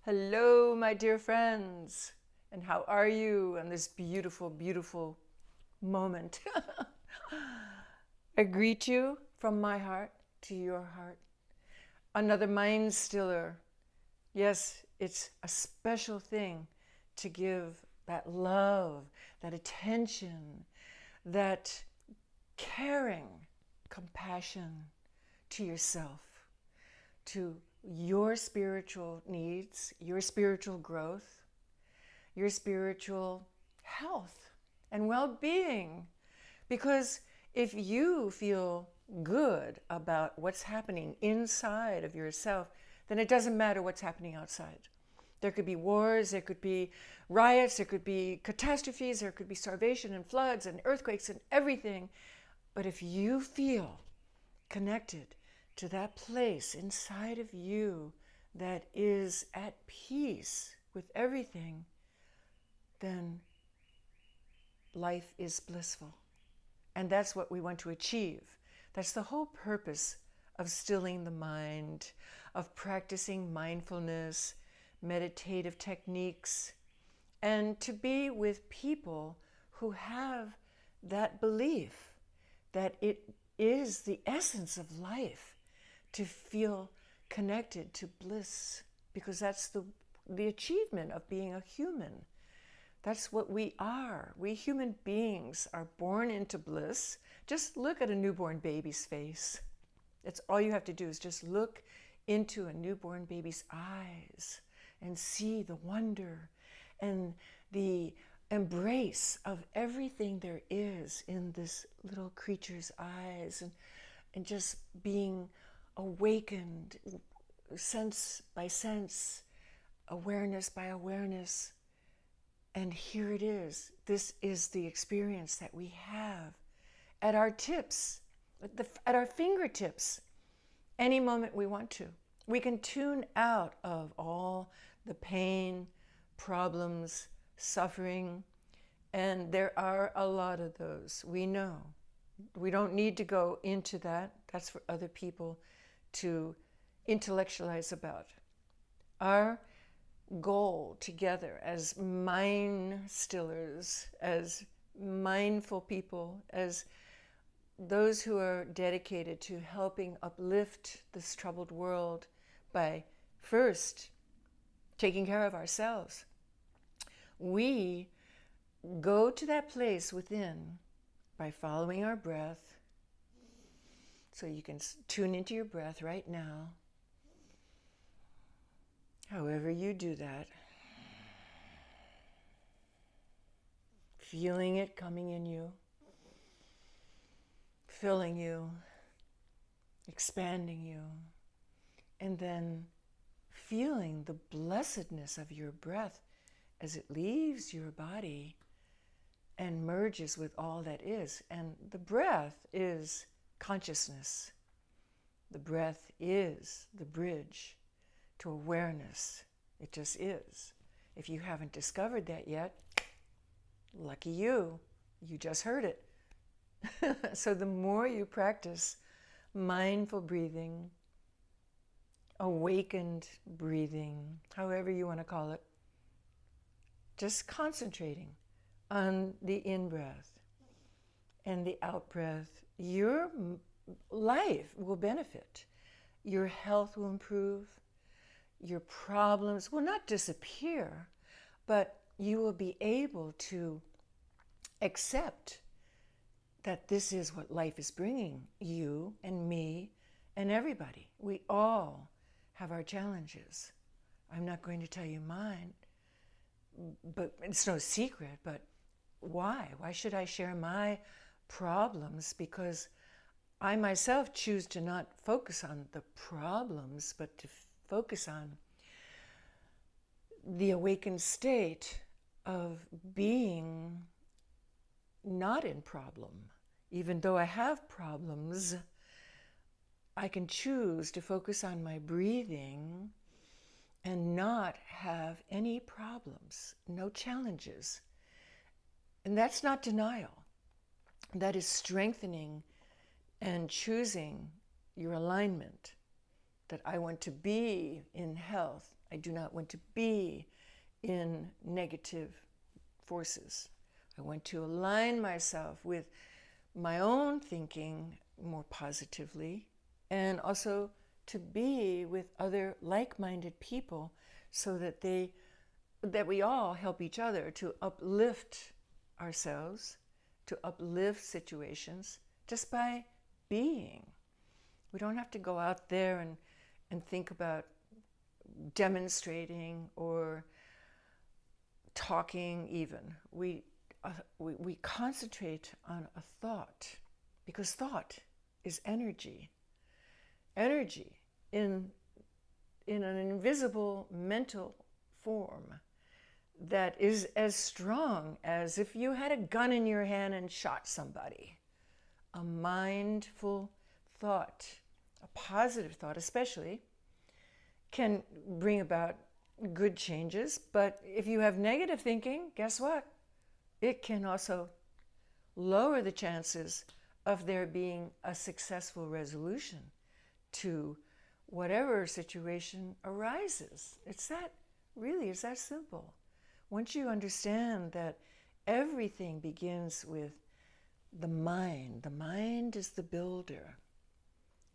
Hello, my dear friends, and how are you on this beautiful, beautiful moment? I greet you from my heart to your heart. Another mind stiller. Yes, it's a special thing to give that love, that attention, that caring, compassion to yourself, to your spiritual needs, your spiritual growth, your spiritual health and well being. Because if you feel good about what's happening inside of yourself, then it doesn't matter what's happening outside. There could be wars, there could be riots, there could be catastrophes, there could be starvation and floods and earthquakes and everything. But if you feel connected to that place inside of you that is at peace with everything, then life is blissful. And that's what we want to achieve. That's the whole purpose of stilling the mind, of practicing mindfulness, meditative techniques, and to be with people who have that belief that it is the essence of life to feel connected to bliss, because that's the achievement of being a human. That's what we are. We human beings are born into bliss. Just look at a newborn baby's face. That's all you have to do, is just look into a newborn baby's eyes and see the wonder and the embrace of everything there is in this little creature's eyes, and just being awakened sense by sense, awareness by awareness. And here it is. This is the experience that we have at our tips, at our fingertips, any moment we want to. We can tune out of all the pain, problems, suffering, and there are a lot of those. We know. We don't need to go into that. That's for other people to intellectualize about. Our goal together as mind stillers, as mindful people, as those who are dedicated to helping uplift this troubled world by first taking care of ourselves. We go to that place within by following our breath. So you can tune into your breath right now. However you do that, feeling it coming in you, filling you, expanding you, and then feeling the blessedness of your breath as it leaves your body and merges with all that is. And the breath is consciousness. The breath is the bridge to awareness. It just is. If you haven't discovered that yet, lucky you. You just heard it. So the more you practice mindful breathing, awakened breathing, however you want to call it, just concentrating on the in-breath and the out-breath, your life will benefit. Your health will improve. Your problems will not disappear, but you will be able to accept that this is what life is bringing you and me and everybody. We all have our challenges. I'm not going to tell you mine, but it's no secret. But why? Why should I share my problems? Because I myself choose to not focus on the problems, but to focus on the awakened state of being not in problem. Even though I have problems, I can choose to focus on my breathing and not have any problems, no challenges. And that's not denial. That is strengthening and choosing your alignment, that I want to be in health I do not want to be in negative forces. I want to align myself with my own thinking more positively, and also to be with other like-minded people so that we all help each other to uplift ourselves, to uplift situations just by being. We don't have to go out there and think about demonstrating or talking even. We concentrate on a thought, because thought is energy. Energy in an invisible mental form that is as strong as if you had a gun in your hand and shot somebody. A mindful thought, a positive thought especially, can bring about good changes. But if you have negative thinking, guess what? It can also lower the chances of there being a successful resolution to whatever situation arises. It's that simple. Once you understand that everything begins with the mind is the builder.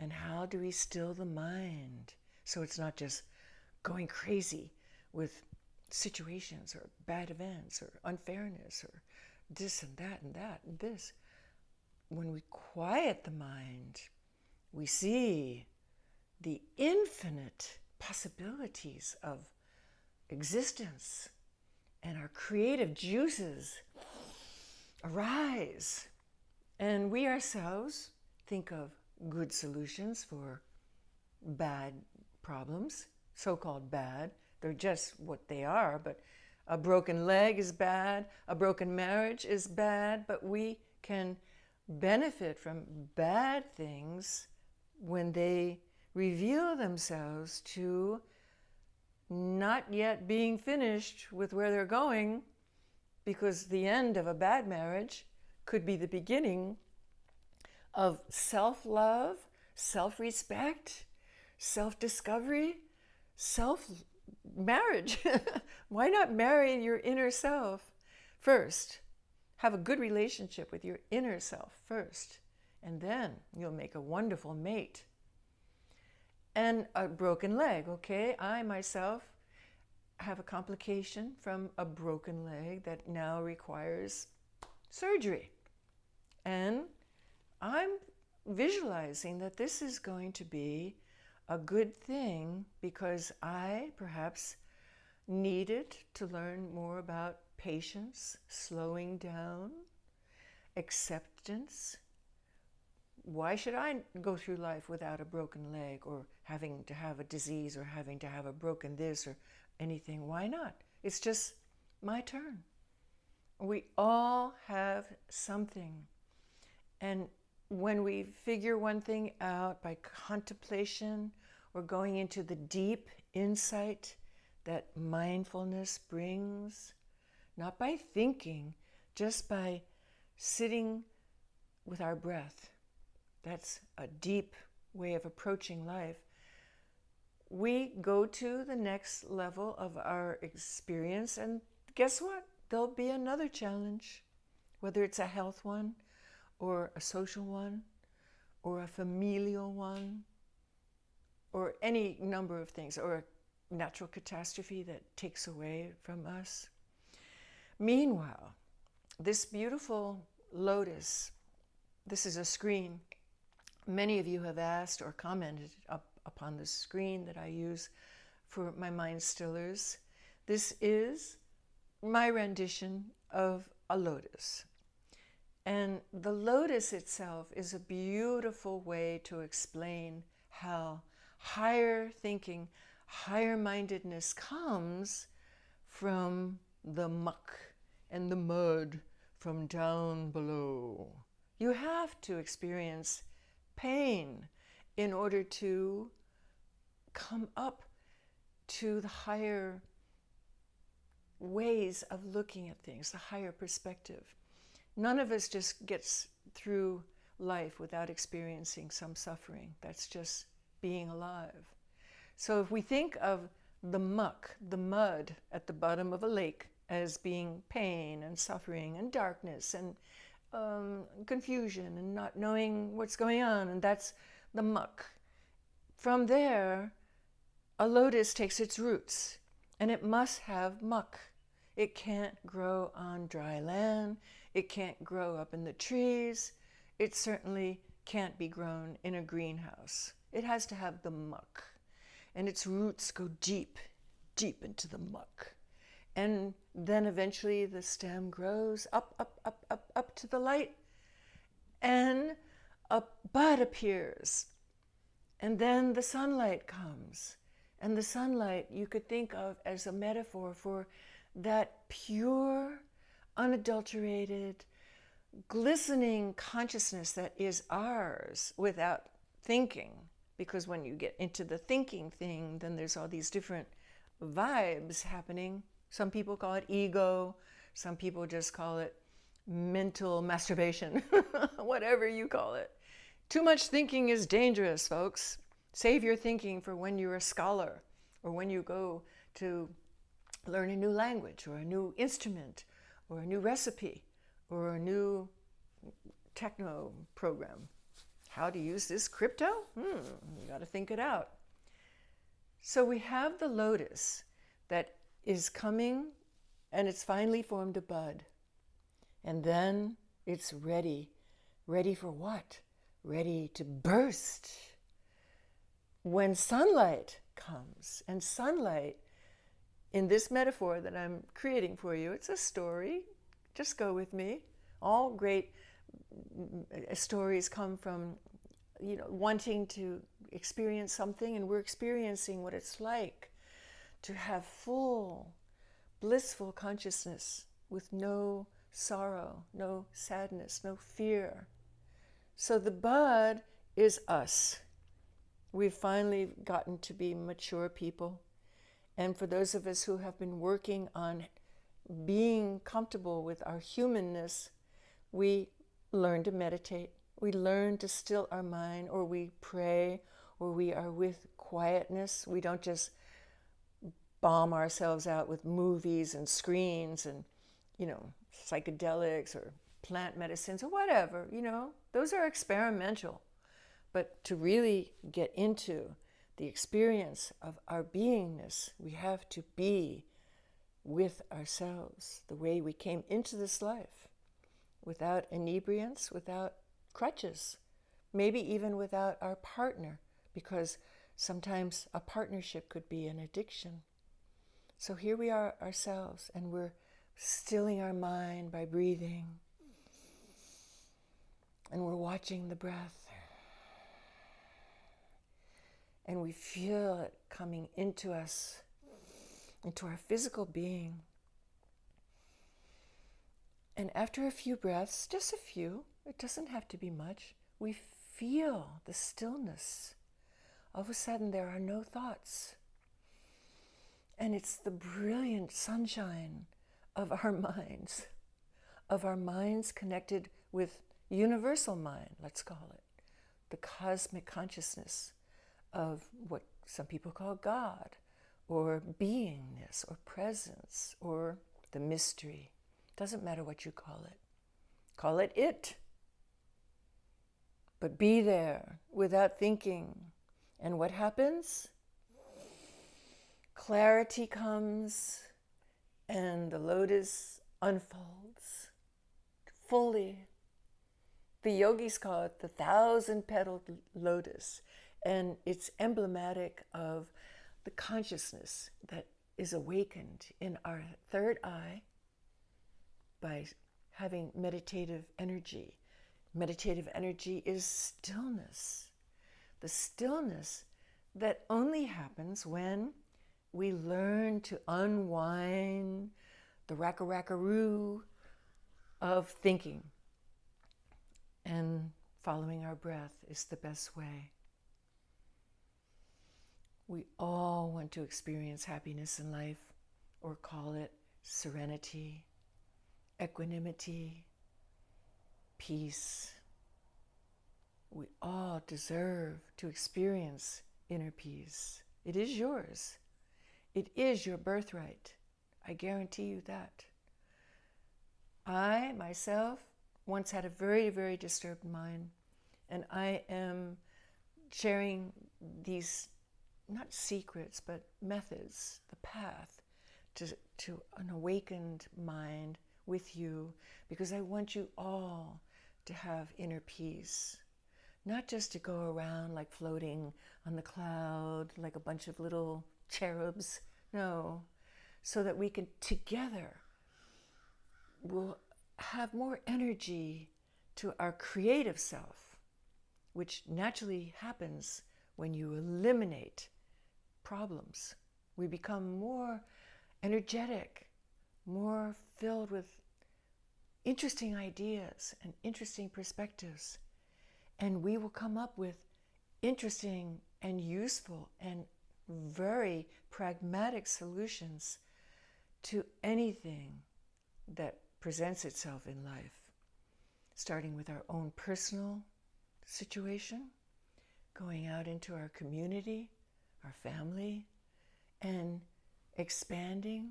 And how do we still the mind so it's not just going crazy with situations or bad events or unfairness or this and that and that and this? When we quiet the mind, we see the infinite possibilities of existence, and our creative juices arise. And we ourselves think of good solutions for bad problems, so-called bad. They're just what they are, but a broken leg is bad, a broken marriage is bad, but we can benefit from bad things when they reveal themselves to not yet being finished with where they're going, because the end of a bad marriage could be the beginning of self-love, self-respect, self-discovery, self-marriage. Why not marry your inner self first? Have a good relationship with your inner self first, and then you'll make a wonderful mate. And a broken leg, okay? I myself have a complication from a broken leg that now requires surgery. And I'm visualizing that this is going to be a good thing, because I perhaps needed to learn more about patience, slowing down, acceptance. Why should I go through life without a broken leg, or having to have a disease, or having to have a broken this or anything? Why not? It's just my turn. We all have something. And when we figure one thing out by contemplation or going into the deep insight that mindfulness brings, not by thinking, just by sitting with our breath. That's a deep way of approaching life. We go to the next level of our experience, and guess what? There'll be another challenge, whether it's a health one, or a social one, or a familial one, or any number of things, or a natural catastrophe that takes away from us. Meanwhile, this beautiful lotus, this is a screen. Many of you have asked or commented upon the screen that I use for my mind stillers. This is my rendition of a lotus. And the lotus itself is a beautiful way to explain how higher thinking, higher mindedness comes from the muck and the mud from down below. You have to experience pain in order to come up to the higher ways of looking at things, the higher perspective. None of us just gets through life without experiencing some suffering. That's just being alive. So if we think of the muck, the mud at the bottom of a lake as being pain and suffering and darkness and confusion and not knowing what's going on, and that's the muck. From there, a lotus takes its roots, and it must have muck. It can't grow on dry land. It can't grow up in the trees. It certainly can't be grown in a greenhouse. It has to have the muck. And its roots go deep, deep into the muck. And then eventually the stem grows up, up, up, up, up to the light, and a bud appears. And then the sunlight comes. And the sunlight you could think of as a metaphor for that pure, unadulterated, glistening consciousness that is ours without thinking. Because when you get into the thinking thing, then there's all these different vibes happening. Some people call it ego. Some people just call it mental masturbation, whatever you call it. Too much thinking is dangerous, folks. Save your thinking for when you're a scholar or when you go to learn a new language or a new instrument or a new recipe or a new techno program. How to use this crypto? You got to think it out. So we have the lotus that is coming, and it's finally formed a bud. And then it's ready. Ready for what? Ready to burst. When sunlight comes, and sunlight, in this metaphor that I'm creating for you, it's a story. Just go with me. All great stories come from, wanting to experience something, and we're experiencing what it's like to have full, blissful consciousness with no sorrow, no sadness, no fear. So the bud is us. We've finally gotten to be mature people. And for those of us who have been working on being comfortable with our humanness, we learn to meditate. We learn to still our mind, or we pray, or we are with quietness. We don't just bomb ourselves out with movies and screens and, psychedelics or plant medicines or whatever, Those are experimental. But to really get into the experience of our beingness, we have to be with ourselves the way we came into this life, without inebriants, without crutches, maybe even without our partner, because sometimes a partnership could be an addiction. So here we are ourselves, and we're stilling our mind by breathing, and we're watching the breath. And we feel it coming into us, into our physical being. And after a few breaths, just a few, it doesn't have to be much, we feel the stillness. All of a sudden, there are no thoughts. And it's the brilliant sunshine of our minds connected with universal mind, let's call it, the cosmic consciousness of what some people call God, or beingness, or presence, or the mystery. Doesn't matter what you call it. Call it it. But be there without thinking. And what happens? Clarity comes, and the lotus unfolds fully. The yogis call it the 1,000-petaled lotus. And it's emblematic of the consciousness that is awakened in our third eye by having meditative energy. Meditative energy is stillness. The stillness that only happens when we learn to unwind the racka-rackaroo of thinking. And following our breath is the best way. We all want to experience happiness in life, or call it serenity, equanimity, peace. We all deserve to experience inner peace. It is yours. It is your birthright. I guarantee you that. I, myself, once had a very, very disturbed mind, and I am sharing these, not secrets, but methods, the path to an awakened mind with you, because I want you all to have inner peace. Not just to go around like floating on the cloud, like a bunch of little cherubs. No, so that we can together will have more energy to our creative self, which naturally happens when you eliminate problems. We become more energetic, more filled with interesting ideas and interesting perspectives. And we will come up with interesting and useful and very pragmatic solutions to anything that presents itself in life, starting with our own personal situation, going out into our community, our family, and expanding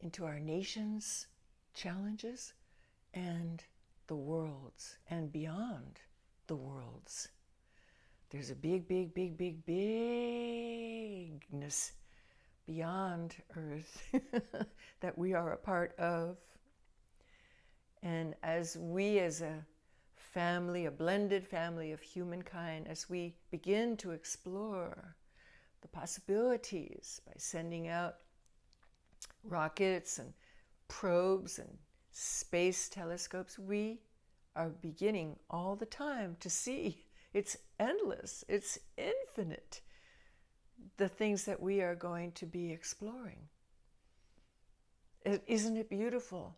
into our nation's challenges and the world's and beyond the world's. There's a big, big, big, big, bigness beyond Earth that we are a part of. And as we as a family, a blended family of humankind, as we begin to explore the possibilities by sending out rockets and probes and space telescopes, we are beginning all the time to see it's endless, it's infinite, the things that we are going to be exploring. Isn't it beautiful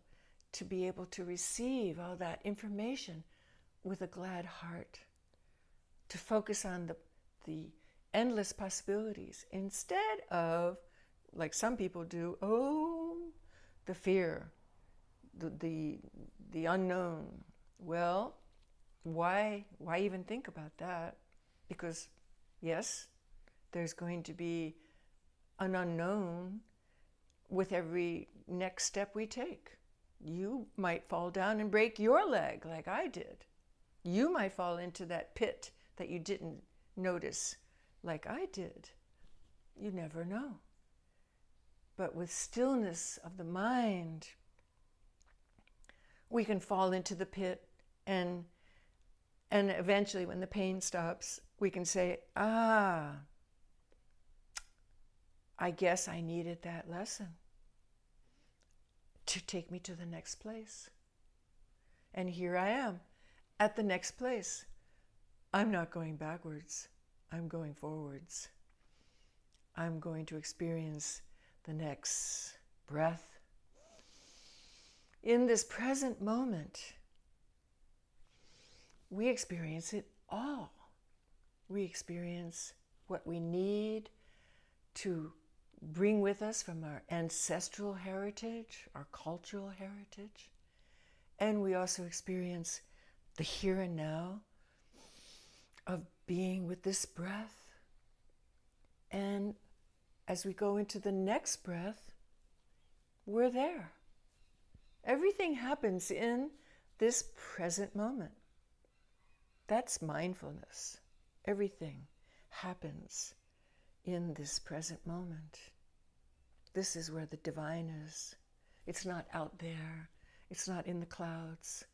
to be able to receive all that information with a glad heart, to focus on the endless possibilities instead of, like some people do, the fear, the unknown. Well, why even think about that? Because yes, there's going to be an unknown with every next step we take. You might fall down and break your leg like I did. You might fall into that pit that you didn't notice like I did. You never know. But with stillness of the mind, we can fall into the pit, and eventually when the pain stops, we can say, I guess I needed that lesson to take me to the next place. And here I am at the next place. I'm not going backwards. I'm going forwards. I'm going to experience the next breath. In this present moment, we experience it all. We experience what we need to bring with us from our ancestral heritage, our cultural heritage. And we also experience the here and now of being with this breath. And as we go into the next breath, we're there. Everything happens in this present moment. That's mindfulness. Everything happens in this present moment. This is where the divine is. It's not out there. It's not in the clouds.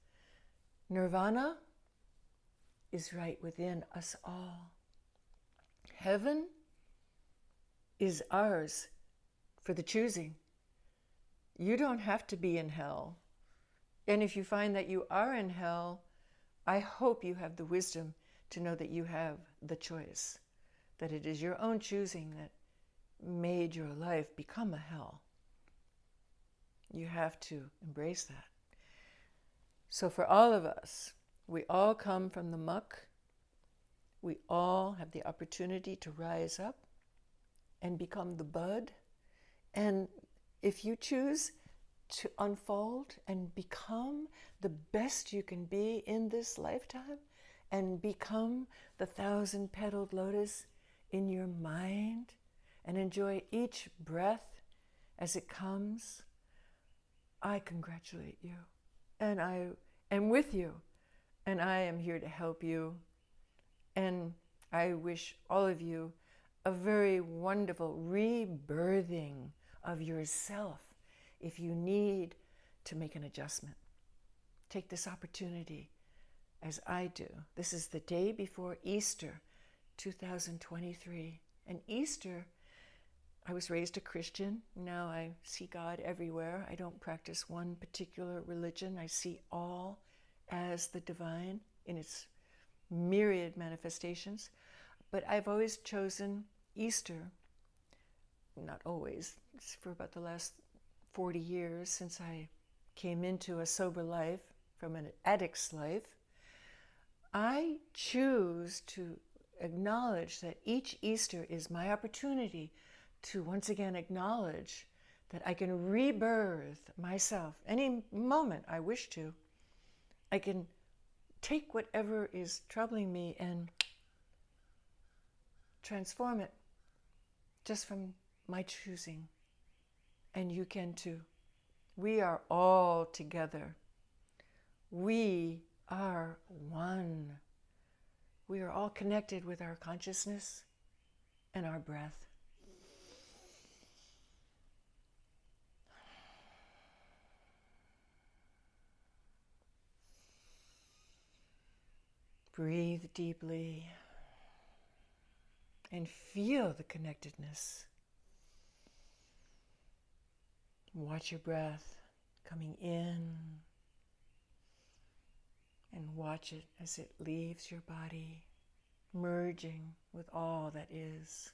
Nirvana is right within us all. Heaven is ours for the choosing. You don't have to be in hell. And if you find that you are in hell, I hope you have the wisdom to know that you have the choice, that it is your own choosing that made your life become a hell. You have to embrace that. So for all of us, we all come from the muck. We all have the opportunity to rise up and become the bud. And if you choose to unfold and become the best you can be in this lifetime and become the 1,000-petaled lotus in your mind and enjoy each breath as it comes, I congratulate you. And I am with you. And I am here to help you. And I wish all of you a very wonderful rebirthing of yourself. If you need to make an adjustment, take this opportunity as I do. This is the day before Easter 2023. And Easter, I was raised a Christian. Now I see God everywhere. I don't practice one particular religion. I see all as the divine in its myriad manifestations. But I've always chosen Easter, not always, it's for about the last 40 years since I came into a sober life from an addict's life. I choose to acknowledge that each Easter is my opportunity to once again acknowledge that I can rebirth myself any moment I wish to. I can take whatever is troubling me and transform it just from my choosing. And you can too. We are all together. We are one. We are all connected with our consciousness and our breath. Breathe deeply and feel the connectedness. Watch your breath coming in and watch it as it leaves your body, merging with all that is.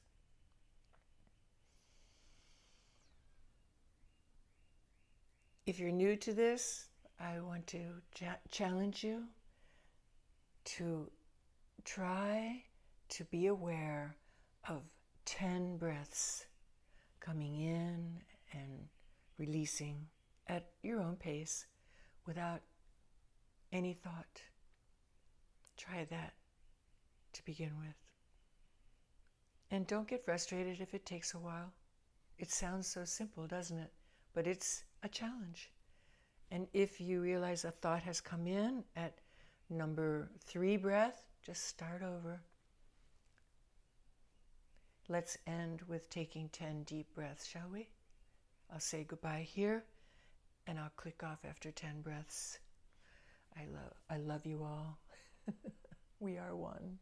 If you're new to this, I want to challenge you to try to be aware of 10 breaths coming in and releasing at your own pace without any thought. Try that to begin with. And don't get frustrated if it takes a while. It sounds so simple, doesn't it? But it's a challenge. And if you realize a thought has come in at number 3 breath, just start over. Let's end with taking 10 deep breaths, shall we? I'll say goodbye here, and I'll click off after 10 breaths. I love you all. We are one.